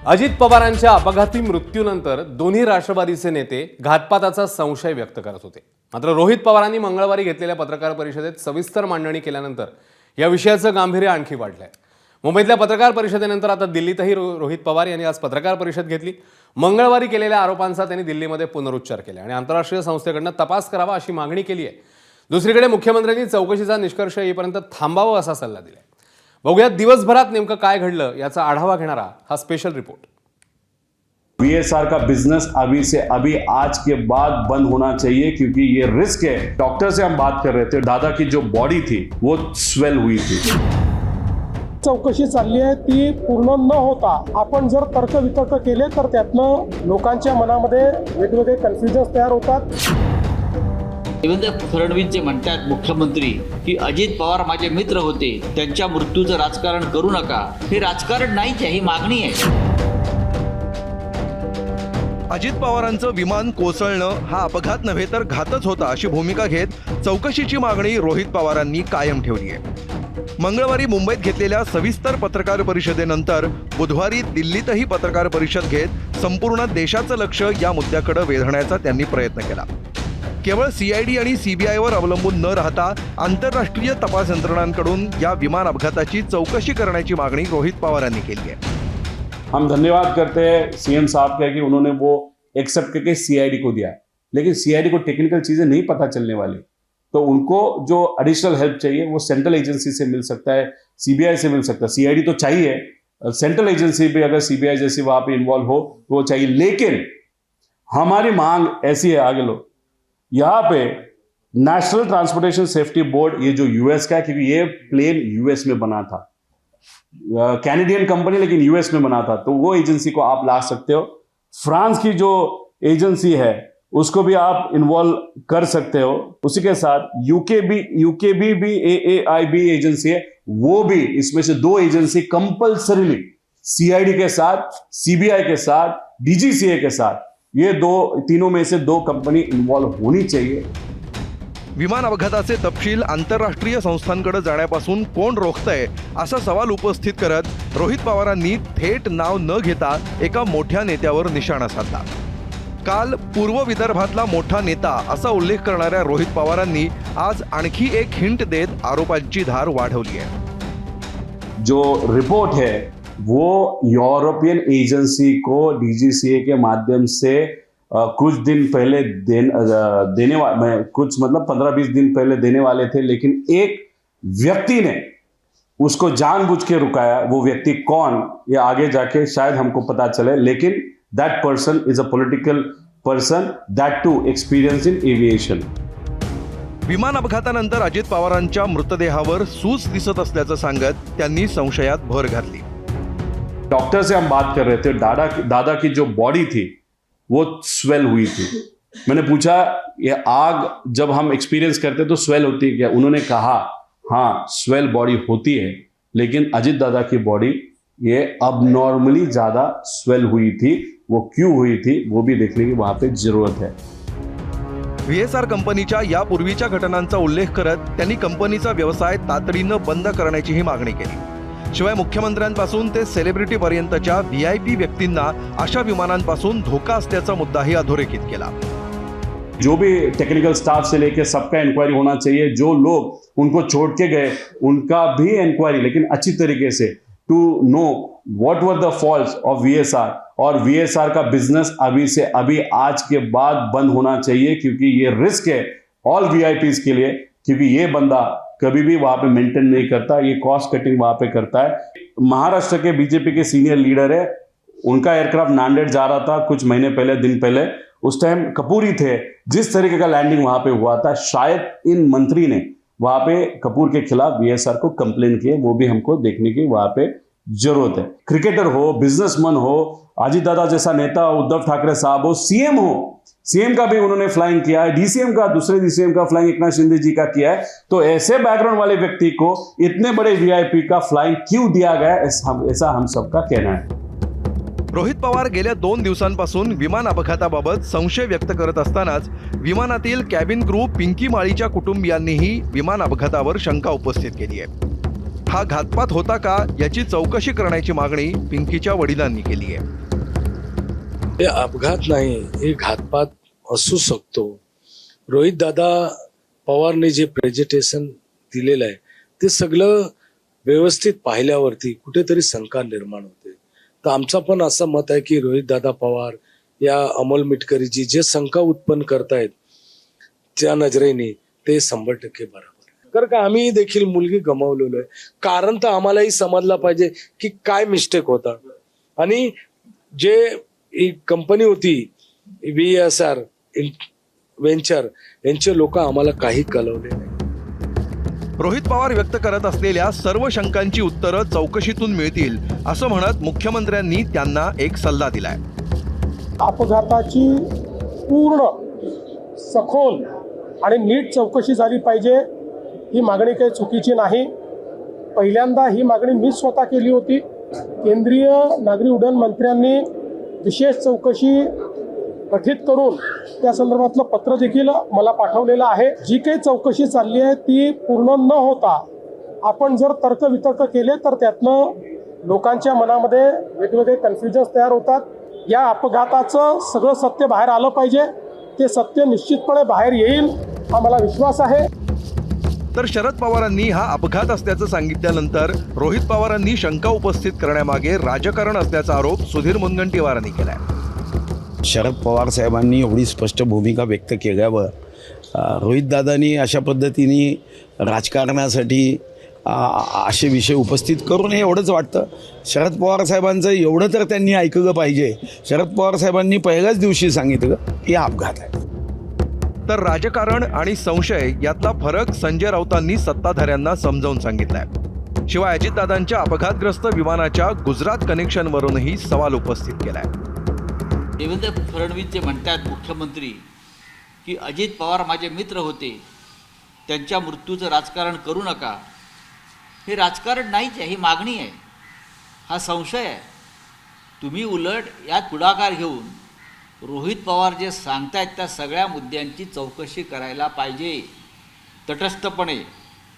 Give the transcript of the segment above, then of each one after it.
अजित पवारांच्या अपघाती मृत्यूनंतर दोन्ही राष्ट्रवादीचे नेते घातपाताचा संशय व्यक्त करत होते. मात्र रोहित पवारांनी मंगळवारी घेतलेल्या पत्रकार परिषदेत सविस्तर मांडणी केल्यानंतर या विषयाचं गांभीर्य आणखी वाढलंय. मुंबईतल्या पत्रकार परिषदेनंतर आता दिल्लीतही रोहित पवार यांनी आज पत्रकार परिषद घेतली. मंगळवारी केलेल्या आरोपांचा त्यांनी दिल्लीमध्ये पुनरुच्चार केला आणि आंतरराष्ट्रीय संस्थेकडून तपास करावा अशी मागणी केली आहे. दुसरीकडे मुख्यमंत्र्यांनी चौकशीचा निष्कर्ष येईपर्यंत थांबावं असा सल्ला दिलाय. बघूयात दिवसभरात नेमकं काय घडलं याचा आढावा घेणारा हा स्पेशल रिपोर्ट. वीएसआर का बिजनेस अभी से अभी आज के बाद बंद होना चाहिए क्योंकि ये रिस्क है. डॉक्टर से हम बात कर रहे थे, दादा की जो बॉडी थी वो स्वेल हुई थी. चौकशी चालली आहे ती पूर्ण न होता आपण जर तर्क वितर्क केले तर त्यातनं लोकांच्या मनामध्ये वेगवेगळे कन्फ्युजन्स तयार होतात. देवेंद्र फडणवीस जे म्हणतात मुख्यमंत्री की अजित पवार माझे मित्र होते, त्यांच्या मृत्यूचं राजकारण करू नका, हे राजकारण नाहीच आहे, ही मागणी आहे. अजित पवारांचं विमान कोसळणं हा अपघात नव्हे तर घातच होता अशी भूमिका घेत चौकशीची मागणी रोहित पवारांनी कायम ठेवली आहे. मंगळवारी मुंबईत घेतलेल्या सविस्तर पत्रकार परिषदेनंतर बुधवारी दिल्लीतही पत्रकार परिषद घेत संपूर्ण देशाचं लक्ष या मुद्द्याकडे वेधण्याचा त्यांनी प्रयत्न केला. केवळ सीआयडी आणि सीबीआयवर अवलंबून न राहता आंतरराष्ट्रीय तपास यंत्रणांकडून या विमान अपघाताची चौकशी करण्याची मागणी रोहित पवारांनी केली आहे. हम धन्यवाद करते हैं सीएम साहब का कि उन्होंने वो एक्सेप्ट करके सीआईडी को दिया. लेकिन सीआईडी को टेक्निकल चीजें नहीं पता चलने वाली, तो उनको जो एडिशनल हेल्प चाहिए वो सेंट्रल एजेंसी से मिल सकता है, सीबीआई से मिल सकता है. सीआईडी तो चाहिए, सेंट्रल एजेंसी भी अगर सीबीआई जैसी वहां पे इन्वॉल्व हो तो वो चाहिए. लेकिन हमारी मांग ऐसी है, आगे लो, यहाँ पे नेशनल ट्रांसपोर्टेशन सेफ्टी बोर्ड, ये जो यूएस का है, क्योंकि ये प्लेन यूएस में बना था, कैनेडियन कंपनी लेकिन यूएस में बना था, तो वो एजेंसी को आप ला सकते हो. फ्रांस की जो एजेंसी है उसको भी आप इन्वॉल्व कर सकते हो. उसी के साथ यूके भी AAIB एजेंसी है, वो भी, इसमें से दो एजेंसी कंपल्सरीली सीआईडी के साथ, सीबीआई के साथ, डीजीसीए के साथ, ये तीनों में से दो कंपनी इन्वॉल्व होनी चाहिए. विमान अपघाताचे तपशील आंतरराष्ट्रीय संस्थांकडे जाण्यापासून कोण रोखतंय असा सवाल उपस्थित करत रोहित पवारांनी थेट नाव न घेता एका मोठ्या नेत्यावर निशाणा साधला. काल पूर्व विदर्भातला मोठा नेता असा उल्लेख करणाऱ्या रोहित पवारांनी आज आणखी एक हिंट देत आरोपांची धार वाढवली आहे. जो रिपोर्ट है वो यूरोपियन एजेंसी को डीजीसीए के माध्यम से कुछ दिन पहले देने वाले, कुछ मतलब 15-20 दिन पहले देने वाले थे, लेकिन एक व्यक्ति ने उसको जानबूझ के रुकाया. वो व्यक्ति कौन, ये आगे जाके शायद हमको पता चले, लेकिन that person is a political person, that to experience in aviation. विमान अपघातानंतर अजित पवारांच्या मृतदेहावर सूज दिसत असल्याचं सांगत त्यांनी संशयात भर घातली. डॉक्टर से हम बात कर रहे थे, दादा की जो बॉडी थी वो स्वेल हुई थी. मैंने पूछा ये आग जब हम एक्सपीरियंस करते तो स्वेल होती है क्या? उन्होंने कहा हाँ स्वेल बॉडी होती है, लेकिन अजित दादा की बॉडी ये अब नॉर्मली ज्यादा स्वेल हुई थी. वो क्यों हुई थी वो भी देखने की वहां पे जरूरत है. व्हीएसआर कंपनीच्या यापूर्वीच्या घटनांचा उल्लेख करत त्यांनी कंपनीचा व्यवसाय तातडीनं बंद करण्याचीही मागणी केली. शिवाय मुख्यमंत्र्यांपासून ते सेलिब्रिटीपर्यंतच्या VIP व्यक्तींना अशा विमानांपासून धोका असल्याचा मुद्दाही अधोरेखित केला. जो भी टेक्निकल स्टाफ से लेकर सबका इंक्वायरी होना चाहिए. जो लोग उनको छोड़ के गए उनका भी इंक्वायरी, लेकिन अच्छी तरीके से, to know what were the faults of VSR. और VSR का बिजनेस अभी से अभी आज के बाद बंद होना चाहिए क्योंकि ये रिस्क है ऑल VIPs के लिए, क्योंकि ये बंदा कभी भी वहां पे मेंटेन नहीं करता, ये कॉस्ट कटिंग वहां पे करता है. महाराष्ट्र के बीजेपी के सीनियर लीडर है, उनका एयरक्राफ्ट नांदेड़ जा रहा था कुछ महीने पहले, दिन पहले, उस टाइम कपूर ही थे. जिस तरीके का लैंडिंग वहां पे हुआ था, शायद इन मंत्री ने वहां पे कपूर के खिलाफ VSR को कंप्लेन किए, वो भी हमको देखने की वहां पे जरूरत है. क्रिकेटर हो, बिजनेसमैन हो, अजित दादा जैसा नेता, उद्धव ठाकरे साहब हो, सीएम हो, सीएम का भी उन्होंने फ्लाइंग किया है, DCM का, दूसरे DCM का फ्लाइंग एकनाथ शिंदे जी का किया है. तो ऐसे बैकग्राउंड वाले व्यक्ति को इतने बड़े VIP का फ्लाइंग क्यों दिया गया, ऐसा हम सबका कहना है. रोहित पवार गेल्या 2 दिवसांपासून विमान अपघाताबाबत संशय व्यक्त करत असतानाच विमानातील कॅबिन क्रू पिंकी माळीच्या कुटुंबियांनीही विमान अपघातावर शंका उपस्थित केली आहे. हा घातपात होता का याची चौकशी करण्याची मागणी पिंकीच्या वडिलांनी केली आहे. हे अपघात नाही, हे घातपात असू शकतो. रोहित दादा पवारने जे प्रेझेंटेशन दिलेलं आहे ते सगळं व्यवस्थित पाहिल्यावरती कुठेतरी शंका निर्माण होते. तर आमचा पण असं मत आहे की रोहित दादा पवार या अमोल मिटकरीजी जे शंका उत्पन्न करतायत त्या नजरेने ते 100% बरोबर आहे. कारण का आम्ही देखील मुलगी गमावलेलो आहे. कारण तर आम्हालाही समजला पाहिजे की काय मिस्टेक होता. आणि जे ही कंपनी होती VSR व्हेंचर यांचे लोक आम्हाला काही कळवले नाही. रोहित पवार व्यक्त करत असलेल्या सर्व शंकांची उत्तरं चौकशीतून मिळतील असं म्हणत मुख्यमंत्र्यांनी त्यांना एक सल्ला दिलाय. अपघाताची पूर्ण सखोल आणि नीट चौकशी झाली पाहिजे. ही मागणी काही चुकीची नाही. पहिल्यांदा ही मागणी मी स्वतः केली होती. केंद्रीय नागरी उड्डाण मंत्र्यांनी विशेष चौकशी गठीत करून त्या संदर्भातलं पत्र देखील मला पाठवलेलं आहे. जी काही चौकशी चालली आहे ती पूर्ण न होता आपण जर तर्कवितर्क केले तर त्यातनं लोकांच्या मनामध्ये वेगवेगळे कन्फ्युजन्स तयार होतात. या अपघाताचं सगळं सत्य बाहेर आलं पाहिजे. ते सत्य निश्चितपणे बाहेर येईल हा मला विश्वास आहे. तर शरद पवारांनी हा अपघात असल्याचं सांगितल्यानंतर रोहित पवारांनी शंका उपस्थित करण्यामागे राजकारण असल्याचा आरोप सुधीर मुनगंटीवारांनी केलाय. शरद पवार साहेबांनी एवढी स्पष्ट भूमिका व्यक्त केल्यावर रोहितदादांनी अशा पद्धतीने राजकारणासाठी असे विषय उपस्थित करू नये एवढंच वाटतं. शरद पवार साहेबांचं एवढं तर त्यांनी ऐकलं पाहिजे. शरद पवार साहेबांनी पहिल्याच दिवशी सांगितलं की हा अपघात आहे. तर राजकारण आणि संशय यातला फरक संजय राऊतांनी सत्ताधाऱ्यांना समजावून सांगितलाय. शिवाय अजितदादांच्या अपघातग्रस्त विमानाच्या गुजरात कनेक्शनवरूनही सवाल उपस्थित केलाय. देवेंद्र फडणवीस जे म्हणतात मुख्यमंत्री की अजित पवार माझे मित्र होते, त्यांच्या मृत्यूचं राजकारण करू नका, हे राजकारण नाहीच आहे, ही मागणी आहे, हा संशय आहे. तुम्ही उलट यात पुढाकार घेऊन रोहित पवार जे सांगतायत त्या सगळ्या मुद्द्यांची चौकशी करायला पाहिजे तटस्थपणे.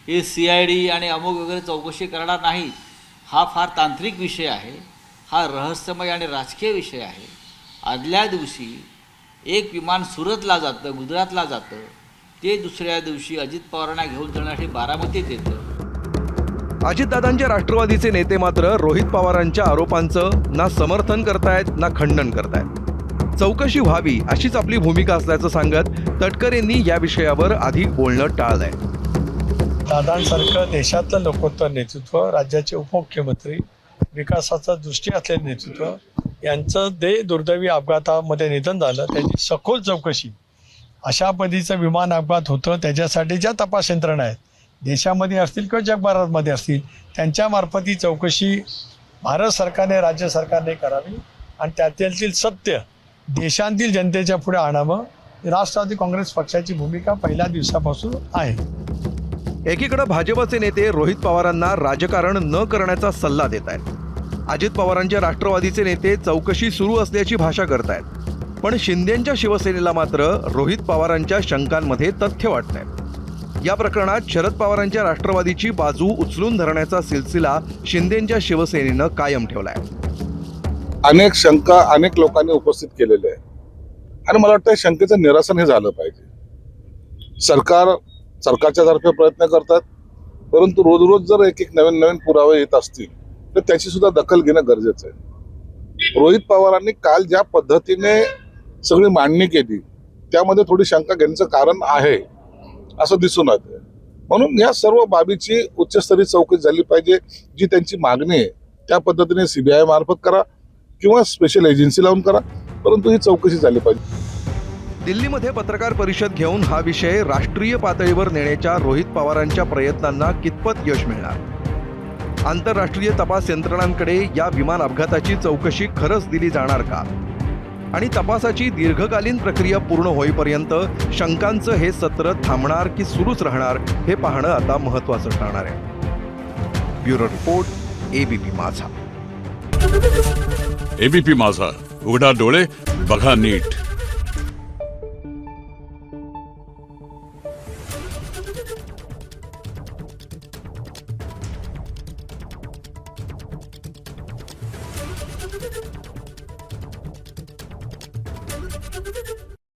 हे CID आणि अमुक वगैरे चौकशी करणार नाही. हा फार तांत्रिक विषय आहे, हा रहस्यमय आणि राजकीय विषय आहे. आदल्या दिवशी एक विमान सुरतला जातं, गुजरातला जातं, ते दुसऱ्या दिवशी अजित पवारांना घेऊन जाण्यासाठी बारामतीत येतं. अजितदादांच्या राष्ट्रवादीचे नेते मात्र रोहित पवारांच्या आरोपांचं ना समर्थन करतायत ना खंडन करतायत. चौकशी व्हावी अशीच आपली भूमिका असल्याचं सांगत तटकरेंनी या विषयावर अधिक बोलणं टाळलंय. दादांसारखं देशातलं लोकोत्तर नेतृत्व, राज्याचे उपमुख्यमंत्री, विकासाचा दृष्टी असलेले नेतृत्व यांचं दुर्दैवी अपघातामध्ये निधन झालं. त्याची सखोल चौकशी, अशा पद्धतीचं विमान अपघात होतं त्याच्यासाठी ज्या तपास यंत्रणा आहेत देशामध्ये असतील किंवा जगभरामध्ये असतील त्यांच्यामार्फत ही चौकशी भारत सरकारने, राज्य सरकारने करावी आणि त्यातील सत्य देशांतील जनतेच्या पुढे आणावं. राष्ट्रवादी काँग्रेस पक्षाची भूमिका पहिल्या दिवसापासून आहे. एकीकडे भाजपचे नेते रोहित पवारांना राजकारण न करण्याचा सल्ला देत आहेत. अजित पवारांच्या राष्ट्रवादीचे नेते चौकशी सुरू असल्याची भाषा करतायत. पण शिंदेंच्या शिवसेनेला मात्र रोहित पवारांच्या शंकांमध्ये तथ्य वाटतंय. या प्रकरणात शरद पवारांच्या राष्ट्रवादीची बाजू उचलून धरण्याचा सिलसिला शिंदेंच्या शिवसेनेनं कायम ठेवलाय. अनेक शंका अनेक लोकांनी उपस्थित केलेले आहे आणि मला वाटतं शंकेचं निरसन हे झालं पाहिजे. सरकारच्या तर्फे प्रयत्न करतात, परंतु रोज रोज जर एक नवीन पुरावे येत असतील तर त्याची सुद्धा दखल घेणं गरजेचं आहे. रोहित पवारांनी काल ज्या पद्धतीने सगळी मांडणी केली त्यामध्ये थोडी शंका घेण्याचं कारण आहे असं दिसून येतं. म्हणून या सर्व बाबीची उच्चस्तरीय चौकशी झाली पाहिजे. जी त्यांची मागणी आहे त्या पद्धतीने CBI मार्फत करा किंवा स्पेशल एजन्सी लावून करा, परंतु ही चौकशी झाली पाहिजे. दिल्लीमध्ये पत्रकार परिषद घेऊन हा विषय राष्ट्रीय पातळीवर नेण्याच्या रोहित पवारांच्या प्रयत्नांना कितपत यश मिळणार? आंतरराष्ट्रीय तपास यंत्रणांकडे या विमान अपघाताची चौकशी खरंच दिली जाणार का? आणि तपासाची दीर्घकालीन प्रक्रिया पूर्ण होईपर्यंत शंकांचं हे सत्र थांबणार की सुरूच राहणार हे पाहणं आता महत्त्वाचं ठरणार आहे. ब्युरो रिपोर्ट, ABP माझा. ABP माझा, उघडा डोळे बघा नीट.